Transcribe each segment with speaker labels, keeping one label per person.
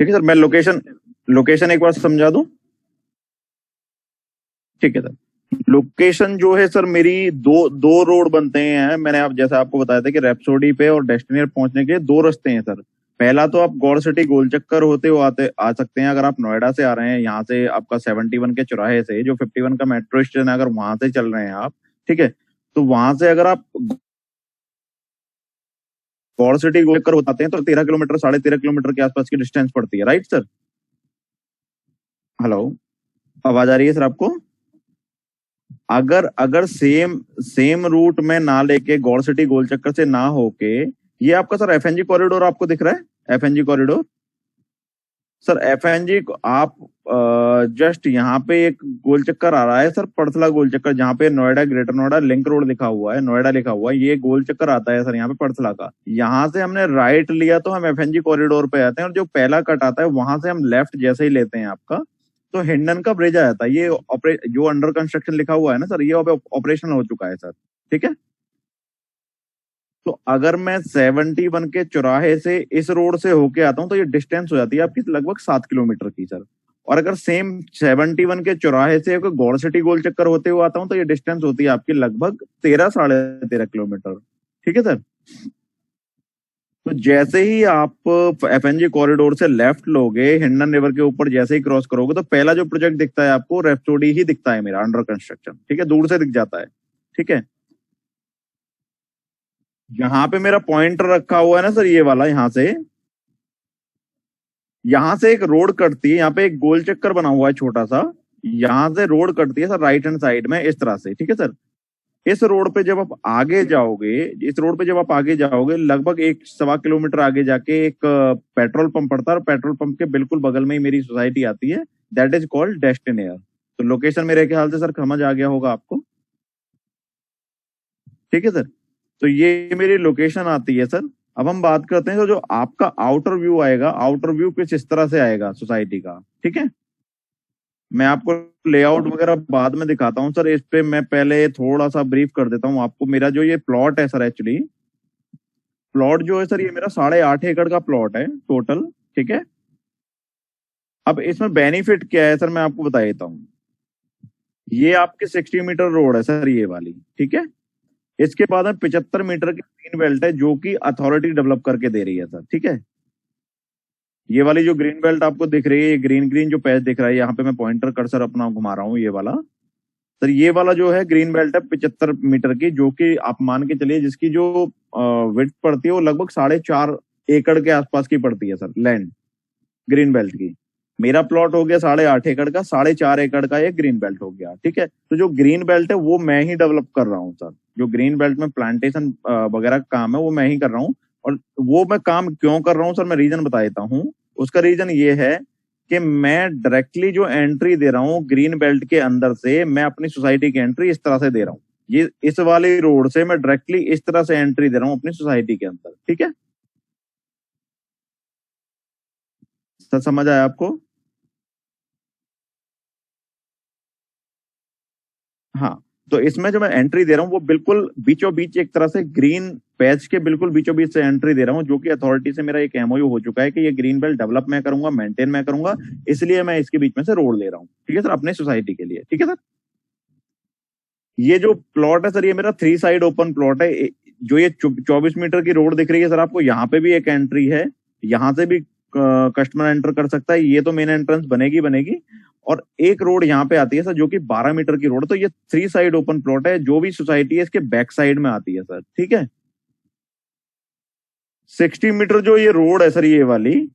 Speaker 1: ठीक है सर, मैं लोकेशन लोकेशन एक बार समझा दूं। ठीक है सर, लोकेशन जो है सर मेरी दो दो रोड बनते हैं। मैंने आप जैसा आपको बताया था कि रैप्सोडी पे और डेस्टिनी पहुंचने के दो रास्ते हैं सर। पहला तो आप गौर सिटी गोल चक्कर होते हुए आते आ सकते हैं, अगर आप नोएडा से आ रहे हैं, यहाँ से आपका 71 के चौराहे से जो 51 का मेट्रो स्टेशन है, अगर वहां से चल रहे हैं आप, ठीक है, तो वहां से अगर आप गौर सिटी गोल चक्कर होते हैं तो 13 किलोमीटर 13.5 किलोमीटर के आसपास की डिस्टेंस पड़ती है, राइट सर। हेलो, आवाज आ रही है सर आपको? अगर अगर सेम सेम रूट में ना लेके गौर सिटी गोल चक्कर से ना होके, ये आपका सर एफएनजी कॉरिडोर आपको दिख रहा है, एफएनजी कॉरिडोर। सर एफएनजी आप जस्ट यहाँ पे एक गोल चक्कर आ रहा है सर, पड़थला गोल चक्कर, जहाँ पे Noida greater Noida link road लिखा हुआ है, नोएडा लिखा हुआ है, ये गोल चक्कर आता है सर यहाँ पे पड़थला का। यहाँ से हमने राइट लिया तो हम एफएनजी कॉरिडोर पे आते हैं, और जो पहला कट आता है वहां से हम लेफ्ट जैसे ही लेते हैं आपका, तो हिंडन का ब्रिज आ जाता है। ये जो अंडर कंस्ट्रक्शन लिखा हुआ है ना सर, ये ऑपरेशनल हो चुका है सर, ठीक है। तो अगर मैं 71 के चौराहे से इस रोड से होके आता हूँ तो ये डिस्टेंस हो जाती है आपकी लगभग 7 किलोमीटर की सर। और अगर सेम 71 के चौराहे से गौर सिटी गोल चक्कर होते हुए आता हूँ तो ये डिस्टेंस होती है आपकी लगभग 13 साढ़े 13 किलोमीटर, ठीक है सर। तो जैसे ही आप एफएनजी कॉरिडोर से लेफ्ट लोगे, हिंडन रिवर के ऊपर जैसे ही क्रॉस करोगे, तो पहला जो प्रोजेक्ट दिखता है आपको रैप्सोडी ही दिखता है मेरा, अंडर कंस्ट्रक्शन, ठीक है, दूर से दिख जाता है, ठीक है। यहाँ पे मेरा पॉइंटर रखा हुआ है ना सर, ये वाला, यहाँ से एक रोड कटती है, यहाँ पे एक गोल चक्कर बना हुआ है छोटा सा, यहाँ से रोड कटती है सर राइट हैंड साइड में इस तरह से, ठीक है सर। इस रोड पे जब आप आगे जाओगे, इस रोड पे जब आप आगे जाओगे, लगभग 1 सवा किलोमीटर आगे जाके एक पेट्रोल पंप पड़ता है, और पेट्रोल पंप के बिल्कुल बगल में ही मेरी सोसाइटी आती है, दैट इज कॉल्ड डेस्टिनेयर। तो लोकेशन मेरे ख्याल से सर समझ आ गया होगा आपको, ठीक है सर। तो ये मेरी लोकेशन आती है सर। अब हम बात करते हैं तो जो आपका आउटर व्यू आएगा, आउटर व्यू कुछ इस तरह से आएगा सोसाइटी का, ठीक है। मैं आपको लेआउट वगैरह बाद में दिखाता हूँ सर, इस पे मैं पहले थोड़ा सा ब्रीफ कर देता हूँ आपको। मेरा जो ये प्लॉट है सर, एक्चुअली प्लॉट जो है सर, ये मेरा 8.5 एकड़ का प्लॉट है टोटल, ठीक है। अब इसमें बेनिफिट क्या है सर, मैं आपको बता देता हूँ। ये आपके 60 मीटर रोड है सर, ये वाली, ठीक है। इसके बाद में 75 मीटर की ग्रीन बेल्ट है, जो कि अथॉरिटी डेवलप करके दे रही है सर, ठीक है। ये वाली जो ग्रीन बेल्ट आपको दिख रही है, ये ग्रीन ग्रीन जो पैच दिख रहा है, यहाँ पे मैं पॉइंटर कर्सर अपना घुमा रहा हूँ, ये वाला सर, ये वाला जो है ग्रीन बेल्ट है 75 मीटर की, जो कि आप मान के चलिए जिसकी जो विड्थ पड़ती है वो लगभग 4.5 एकड़ के आसपास की पड़ती है सर, लैंड ग्रीन बेल्ट की। मेरा प्लॉट हो गया 8.5 एकड़ का, 4.5 एकड़ का ये ग्रीन बेल्ट हो गया, ठीक है। तो जो ग्रीन बेल्ट है वो मैं ही डेवलप कर रहा हूँ सर, जो ग्रीन बेल्ट में प्लांटेशन वगैरह का काम है वो मैं ही कर रहा हूँ। और वो मैं काम क्यों कर रहा हूँ सर, मैं रीजन बता देता हूँ। उसका रीजन ये है कि मैं डायरेक्टली जो एंट्री दे रहा हूँ ग्रीन बेल्ट के अंदर से, मैं अपनी सोसाइटी की एंट्री इस तरह से दे रहा हूँ। ये इस वाली रोड से मैं डायरेक्टली इस तरह से एंट्री दे रहा हूँ अपनी सोसाइटी के अंदर, ठीक है सर, समझ आया आपको? हाँ, तो इसमें जो मैं एंट्री दे रहा हूँ वो बिल्कुल बीचों बीच एक तरह से ग्रीन पैच के बिल्कुल बीचों बीच से एंट्री दे रहा हूँ, जो कि अथॉरिटी से मेरा एक एमओयू हो चुका है कि ये ग्रीन बेल्ट डेवलप मैं करूंगा, मेंटेन मैं करूंगा, इसलिए मैं इसके बीच में से रोड ले रहा हूँ, ठीक है सर, अपने सोसाइटी के लिए, ठीक है सर। ये जो प्लॉट है सर, ये मेरा 3 साइड ओपन प्लॉट है। जो ये 24 मीटर की रोड दिख रही है सर आपको, यहाँ पे भी एक एंट्री है, यहाँ से भी कस्टमर एंटर कर सकता है, ये तो मेन एंट्रेंस बनेगी बनेगी। और एक रोड यहाँ पे आती है सर, जो कि 12 मीटर की रोड। तो ये 3 साइड ओपन प्लॉट है, जो भी सोसाइटी है इसके बैक साइड में आती है सर, ठीक है। 60 मीटर जो ये रोड है सर, ये वाली,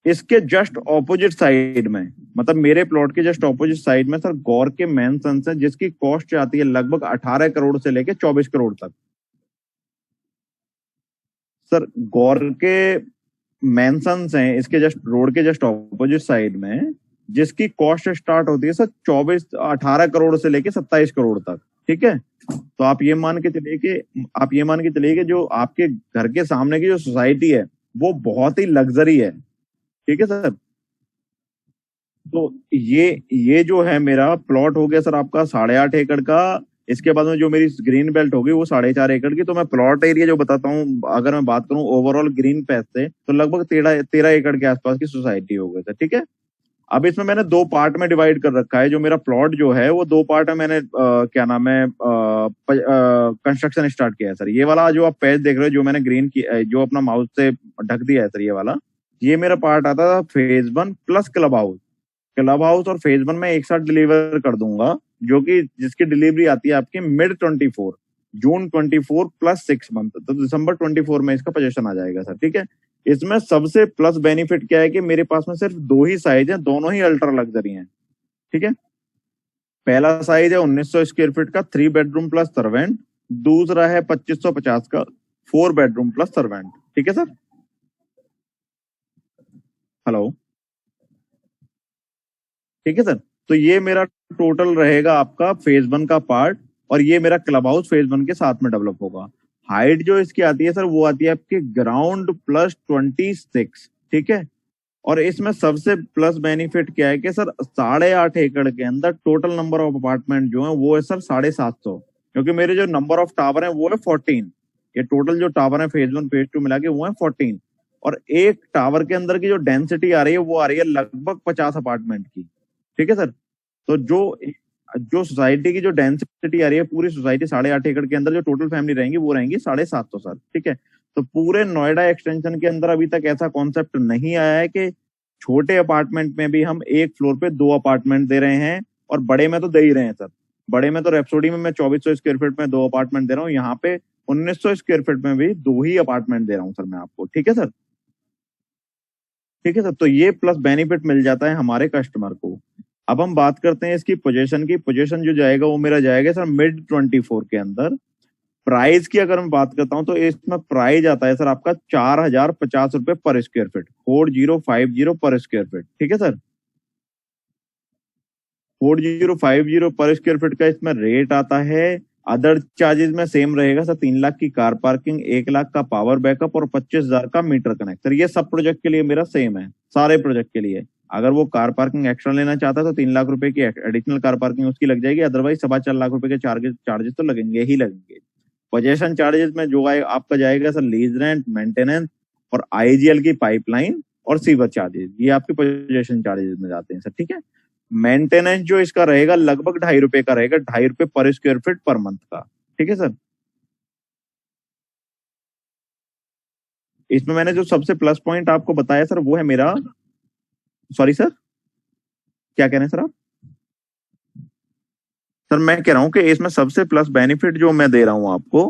Speaker 1: इसके जस्ट ऑपोजिट साइड में, मतलब मेरे प्लॉट के जस्ट ऑपोजिट साइड में सर, गौर के मैंसन्स है, जिसकी कॉस्ट आती है लगभग 18 करोड़ से लेके 24 करोड़ तक। सर गौर के मैंसन्स हैं इसके जस्ट रोड के जस्ट ऑपोजिट साइड में, जिसकी कॉस्ट स्टार्ट होती है सर 18 करोड़ से लेके 27 करोड़ तक, ठीक है। तो आप ये मान के चलिए कि जो आपके घर के सामने की जो सोसाइटी है वो बहुत ही लग्जरी है, ठीक है सर। तो ये जो है मेरा प्लॉट हो गया सर आपका 8.5 एकड़ का, इसके बाद में जो मेरी ग्रीन बेल्ट होगी वो 4.5 एकड़ की। तो मैं प्लॉट एरिया जो बताता हूँ, अगर मैं बात करूँ ओवरऑल ग्रीन पैच से, तो लगभग 13 एकड़ के आसपास की सोसाइटी हो गई सर। ठीक है, अब इसमें मैंने दो पार्ट में डिवाइड कर रखा है। जो मेरा प्लॉट जो है वो दो पार्ट में मैंने क्या नाम है कंस्ट्रक्शन स्टार्ट किया है सर। ये वाला जो आप पेज देख रहे हो, जो मैंने ग्रीन की जो अपना माउस से ढक दिया है सर, ये वाला, ये मेरा पार्ट आता था phase 1 plus club house. Club house और फेज 1 में एक साथ डिलीवर कर दूंगा, जो कि जिसकी डिलीवरी आती है आपकी मिड 24, जून 24 प्लस 6 मंथ, तो दिसंबर 24 में इसका पोजीशन आ जाएगा सर। ठीक है, इसमें सबसे प्लस बेनिफिट क्या है कि मेरे पास में सिर्फ दो ही साइज है, दोनों ही अल्ट्रा लग्जरी हैं। ठीक है, पहला साइज है 1900 स्क्वायर फीट का 3 बेडरूम प्लस सर्वेंट, दूसरा है 2550 का 4 बेडरूम प्लस सर्वेंट। ठीक है सर, हेलो, ठीक है सर। तो ये मेरा टोटल रहेगा आपका फेज 1 का पार्ट, और ये मेरा क्लब हाउस फेज 1 के साथ में डेवलप होगा। हाइट जो इसकी आती है सर, वो आती है आपके ग्राउंड प्लस 26। ठीक है, और इसमें सबसे प्लस बेनिफिट क्या है कि सर 8.5 एकड़ के अंदर टोटल नंबर ऑफ अपार्टमेंट जो है वो है सर 750, क्योंकि मेरे जो नंबर ऑफ टावर है वो है 14। ये टोटल जो टावर है फेज 1 फेज 2 मिला के वो है 14, और एक टावर के अंदर की जो डेंसिटी आ रही है वो आ रही है लगभग 50 अपार्टमेंट की। ठीक है सर, तो जो जो सोसाइटी की जो डेंसिटी आ रही है, पूरी सोसाइटी 8.5 एकड़ के अंदर जो टोटल फैमिली रहेंगी वो रहेंगी 750 सर। ठीक है, तो पूरे नोएडा एक्सटेंशन के अंदर अभी तक ऐसा कॉन्सेप्ट नहीं आया है कि छोटे अपार्टमेंट में भी हम एक फ्लोर पे 2 अपार्टमेंट दे रहे हैं, और बड़े में तो दे ही रहे हैं सर। बड़े में तो रेप्सोडी में मैं 2400 स्क्वायर फीट में 2 अपार्टमेंट दे रहा हूँ, यहाँ पे 1900 स्क्वायर फीट में भी 2 ही अपार्टमेंट दे रहा हूँ सर मैं आपको। ठीक है सर, ठीक है सर, तो ये प्लस बेनिफिट मिल जाता है हमारे कस्टमर को। अब हम बात करते हैं इसकी पोजीशन की। पोजीशन जो जाएगा वो मेरा जाएगा सर मिड 24 के अंदर। प्राइस की अगर मैं बात करता हूँ तो इसमें प्राइस आता है सर आपका 4050 रुपए पर स्क्वायर फीट, 4050 पर स्क्वायर फीट। ठीक है सर, 4050 पर स्क्वायर फीट का इसमें रेट आता है। अदर चार्जेस में सेम रहेगा सर, 3 लाख की कार पार्किंग, 1 लाख का पावर बैकअप और 25,000 का मीटर कनेक्ट। सर ये सब प्रोजेक्ट के लिए मेरा सेम है, सारे प्रोजेक्ट के लिए। अगर वो कार पार्किंग एक्स्ट्रा लेना चाहता है तो 3 लाख रुपए की एडिशनल कार पार्किंग उसकी लग जाएगी, अदरवाइज 4.25 लाख रुपए के चार्जेस तो लगेंगे ही लगेंगे। पोजेशन चार्जेस में जो आपका जाएगा सर लीज रेंट, मेंटेनेंस और आईजीएल की पाइपलाइन और सीवर चार्जेस, ये आपके पोजेशन चार्जेस में जाते हैं सर। ठीक है, मेंटेनेंस जो इसका रहेगा लगभग 2.5 रुपए का रहेगा, 2.5 रुपए पर स्क्वायर फीट पर मंथ का। ठीक है सर, इसमें मैंने जो सबसे प्लस पॉइंट आपको बताया सर वो है मेरा, सॉरी सर, क्या कह रहे हैं सर आप? सर मैं कह रहा हूं कि इसमें सबसे प्लस बेनिफिट जो मैं दे रहा हूं आपको,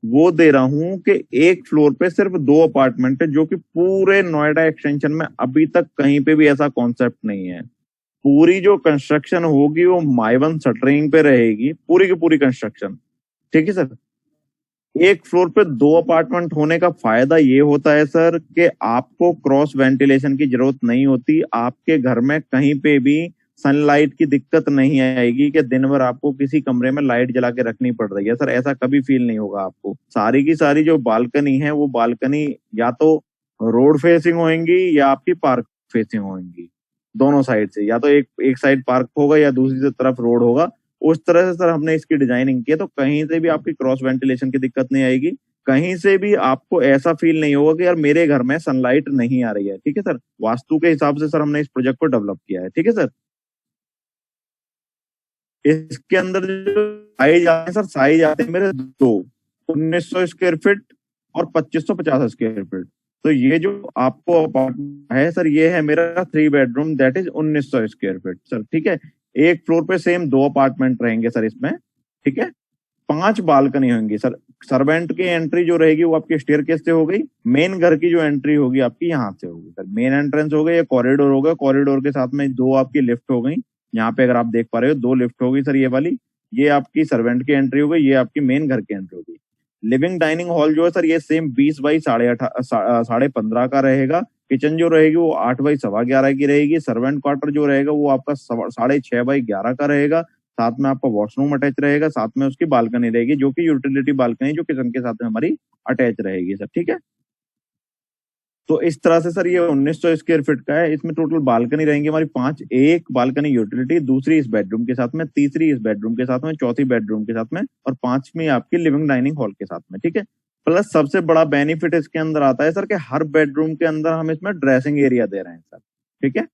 Speaker 1: वो दे रहा हूं कि एक फ्लोर पे सिर्फ 2 अपार्टमेंट है, जो कि पूरे नोएडा एक्सटेंशन में अभी तक कहीं पे भी ऐसा कॉन्सेप्ट नहीं है। पूरी जो कंस्ट्रक्शन होगी वो माइवन शटरिंग पे रहेगी, पूरी की पूरी कंस्ट्रक्शन। ठीक है सर, एक फ्लोर पे 2 अपार्टमेंट होने का फायदा ये होता है सर कि आपको क्रॉस वेंटिलेशन की जरूरत नहीं होती। आपके घर में कहीं पे भी सनलाइट की दिक्कत नहीं आएगी कि दिन भर आपको किसी कमरे में लाइट जला के रखनी पड़ रही है। सर ऐसा कभी फील नहीं होगा आपको। सारी की सारी जो बालकनी है वो बालकनी या तो रोड फेसिंग होंगी या आपकी पार्क फेसिंग होंगी, दोनों साइड से। या तो एक एक साइड पार्क होगा या दूसरी तरफ रोड होगा। उस तरह से सर हमने इसकी डिजाइनिंग की है, तो कहीं से भी आपकी क्रॉस वेंटिलेशन की दिक्कत नहीं आएगी। कहीं से भी आपको ऐसा फील नहीं होगा कि यार मेरे घर में सनलाइट नहीं आ रही है। ठीक है सर, वास्तु के हिसाब से सर हमने इस प्रोजेक्ट को डेवलप किया है। ठीक है सर, इसके अंदर जो साइज आते हैं सर, साइज आते हैं मेरे दो, 1900 स्क्वायर फीट और 2550 स्क्वायर फीट। तो ये जो आपको अपार्टमेंट है सर, ये है मेरा 3 bedroom, that is 1900 square feet sir. ठीक है, एक फ्लोर पे सेम 2 अपार्टमेंट रहेंगे सर इसमें। ठीक है, 5 बालकनी होंगी सर। सर्वेंट की एंट्री जो रहेगी वो आपकी स्टेयरकेस से हो गई। मेन घर की जो एंट्री होगी आपकी यहाँ से होगी सर। मेन एंट्रेंस हो गई, ये कॉरिडोर होगा, कॉरिडोर के साथ में 2 आपकी लिफ्ट हो गई। यहाँ पे अगर आप देख पा रहे हो 2 लिफ्ट होगी सर, ये वाली। ये आपकी सर्वेंट की एंट्री हो गई, ये आपकी मेन घर की एंट्री होगी। लिविंग डाइनिंग हॉल जो है सर, ये सेम 20 बाई 15.5 का रहेगा। किचन जो रहेगी वो 8 बाई 11.25 की रहेगी। सर्वेंट क्वार्टर जो रहेगा वो आपका 6.5 बाई 11 का रहेगा। साथ में आपका वॉशरूम अटैच रहेगा, साथ में उसकी बालकनी रहेगी, जो कि यूटिलिटी बालकनी जो किचन के साथ में हमारी अटैच रहेगी सर। ठीक है, तो इस तरह से सर ये 1900 स्क्वायर फीट का है। इसमें टोटल बालकनी रहेंगी हमारी 5, एक बालकनी यूटिलिटी, दूसरी इस बेडरूम के साथ में, तीसरी इस बेडरूम के साथ में, चौथी बेडरूम के साथ में, और पांचवी आपकी लिविंग डाइनिंग हॉल के साथ में, ठीक है। प्लस सबसे बड़ा बेनिफिट इसके अंदर आता है सर कि हर बेडरूम के अंदर हम इसमें ड्रेसिंग एरिया दे रहे हैं सर, ठीक है।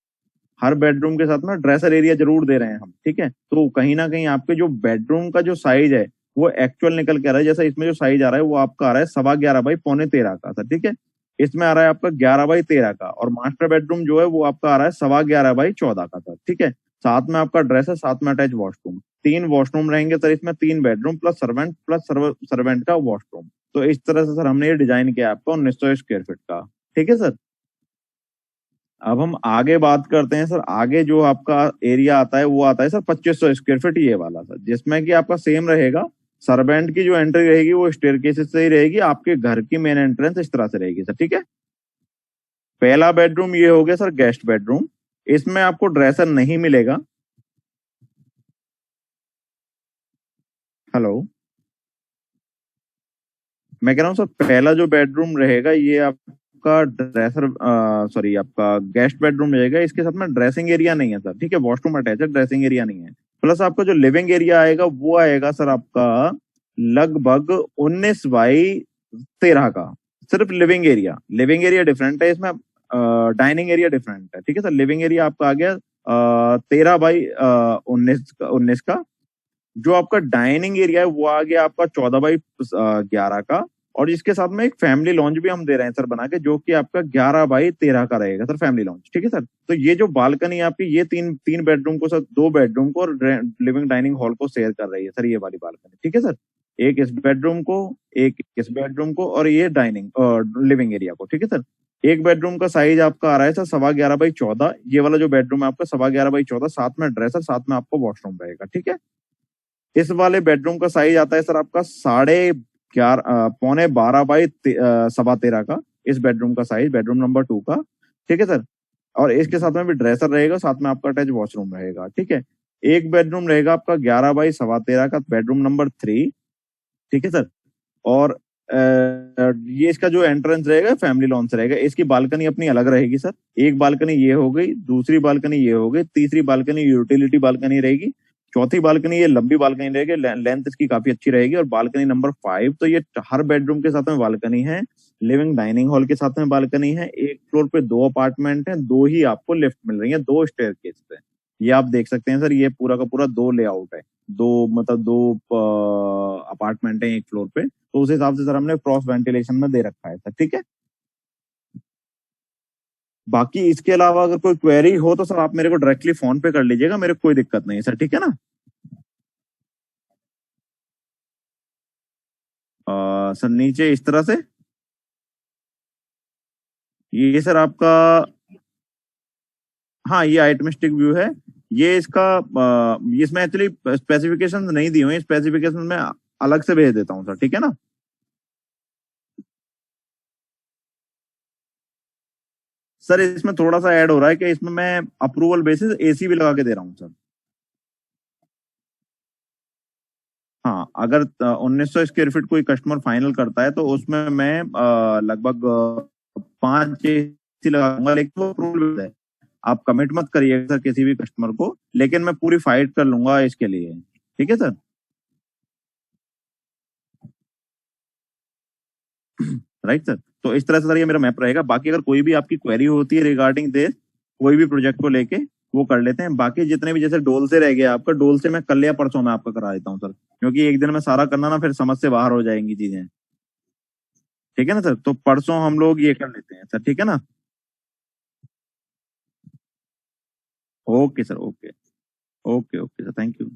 Speaker 1: हर बेडरूम के साथ में ड्रेसर एरिया जरूर दे रहे हैं हम, ठीक है। तो कहीं ना कहीं आपके जो बेडरूम का जो साइज है वो एक्चुअल निकल के आ रहा है। जैसा इसमें जो साइज आ रहा है वो आपका आ रहा है 11.25 बाई 13.25 का सर, ठीक है। इसमें आ रहा है आपका 11/13 का, और मास्टर बेडरूम जो है वो आपका आ रहा है 11.25 बाई 14 का सर, ठीक है। साथ में आपका ड्रेस है, साथ में अटैच वॉशरूम, 3 वॉशरूम रहेंगे सर इसमें, 3 bedroom plus servant plus servant का वॉशरूम। तो इस तरह से सर हमने ये डिजाइन किया आपका 1900 स्क्वायर फीट का, ठीक है सर। अब हम आगे बात करते हैं सर। आगे जो आपका एरिया आता है वो आता है सर 2500 स्क्वायर फीट ये वाला सर, जिसमें कि आपका सेम रहेगा। सर्वेंट की जो एंट्री रहेगी वो स्टेयरकेस से ही रहेगी, आपके घर की मेन एंट्रेंस इस तरह से रहेगी सर, ठीक है। पहला बेडरूम ये हो गया सर गेस्ट बेडरूम। इसमें आपको ड्रेसर नहीं मिलेगा। हेलो, मैं कह रहा हूँ सर पहला जो बेडरूम रहेगा ये आपका ड्रेसर, सॉरी आपका गेस्ट बेडरूम रहेगा। इसके साथ में ड्रेसिंग एरिया नहीं है सर, ठीक है। वॉशरूम अटैच है, ड्रेसिंग एरिया नहीं है। प्लस आपका जो लिविंग एरिया आएगा वो आएगा सर आपका लगभग 19/13 का, सिर्फ living area. Living area different है इसमें, डाइनिंग एरिया डिफरेंट है, ठीक है सर। लिविंग एरिया आपका आ गया 13/19 का। जो आपका डाइनिंग एरिया है वो आ गया आपका 14/11 का, और इसके साथ में एक फैमिली लॉन्च भी हम दे रहे हैं सर बना के, जो कि आपका 11/13 का रहेगा सर, फैमिली लॉन्च, ठीक है सर। तो ये जो बालकनी आपकी ये तीन बेडरूम को सर, 2 बेडरूम को और लिविंग डाइनिंग हॉल को शेयर कर रही है सर, ये वाली बालकनी, ठीक है सर। एक इस बेडरूम को, एक इस बेडरूम को, और ये डाइनिंग लिविंग एरिया को, ठीक है सर। एक बेडरूम का साइज आपका आ रहा है सर 11.25 बाई 14। ये वाला जो बेडरूम है आपका 11.25 बाई 14, साथ में ड्रेसर, साथ में आपको वॉशरूम रहेगा, ठीक है। इस वाले बेडरूम का साइज आता है सर आपका 11.5 बाई 12 का, इस बेडरूम का साइज, बेडरूम नंबर 2 का, ठीक है सर। और इसके साथ में भी ड्रेसर रहेगा, साथ में आपका अटैच वॉशरूम रहेगा, ठीक है। एक बेडरूम रहेगा आपका 11/13 का, बेडरूम नंबर 3, ठीक है सर। और ये इसका जो एंट्रेंस रहेगा फैमिली लॉन से रहेगा। इसकी बालकनी अपनी अलग रहेगी सर। एक बालकनी ये हो गई, दूसरी बालकनी ये हो गई, तीसरी बालकनी यूटिलिटी बालकनी रहेगी, चौथी बालकनी ये लंबी बालकनी रहेगी, लेंथ इसकी काफी अच्छी रहेगी। और बालकनी नंबर 5, तो ये हर बेडरूम के साथ में बालकनी है, लिविंग डाइनिंग हॉल के साथ में बालकनी है। एक फ्लोर पे 2 अपार्टमेंट है, 2 ही आपको लिफ्ट मिल रही है, 2 स्टेयरकेस पे। ये आप देख सकते हैं सर, ये पूरा का पूरा 2 लेआउट है, 2 अपार्टमेंट है एक फ्लोर पे। तो उस हिसाब से सर हमने क्रॉस वेंटिलेशन में दे रखा है सर, ठीक है। बाकी इसके अलावा अगर कोई क्वेरी हो तो सर आप मेरे को डायरेक्टली फोन पे कर लीजिएगा, मेरे को कोई दिक्कत नहीं है सर, ठीक है ना। सर नीचे इस तरह से, ये सर आपका, हाँ ये आइटमिस्टिक व्यू है। ये इसका इसमें एक्चुअली स्पेसिफिकेशन नहीं दी हुई, स्पेसिफिकेशन में अलग से भेज देता हूँ सर, ठीक है ना। सर इसमें थोड़ा सा ऐड हो रहा है कि इसमें मैं अप्रूवल बेसिस एसी भी लगा के दे रहा हूँ सर। हाँ, अगर 1900 स्क्वायर फीट कोई कस्टमर फाइनल करता है तो उसमें मैं लगभग 5 एसी लगाऊंगा, लेकिन वो अप्रूवल है। आप कमिट मत करिएगा सर किसी भी कस्टमर को, लेकिन मैं पूरी फाइट कर लूंगा इसके लिए, ठीक है सर। Right sir. तो इस तरह से सर ये मेरा मैप रहेगा। बाकी अगर कोई भी आपकी क्वेरी होती है रिगार्डिंग दिस, कोई भी प्रोजेक्ट को लेके, वो कर लेते हैं। बाकी जितने भी, जैसे डोल से रह गया आपका, डोल से मैं कल या परसों में आपका करा देता हूँ सर, क्योंकि एक दिन में सारा करना ना फिर समझ से बाहर हो जाएंगी चीजें, ठीक है ना सर। तो परसों हम लोग ये कर लेते हैं सर, ठीक है ना। Okay sir, okay, okay, okay sir, thank you.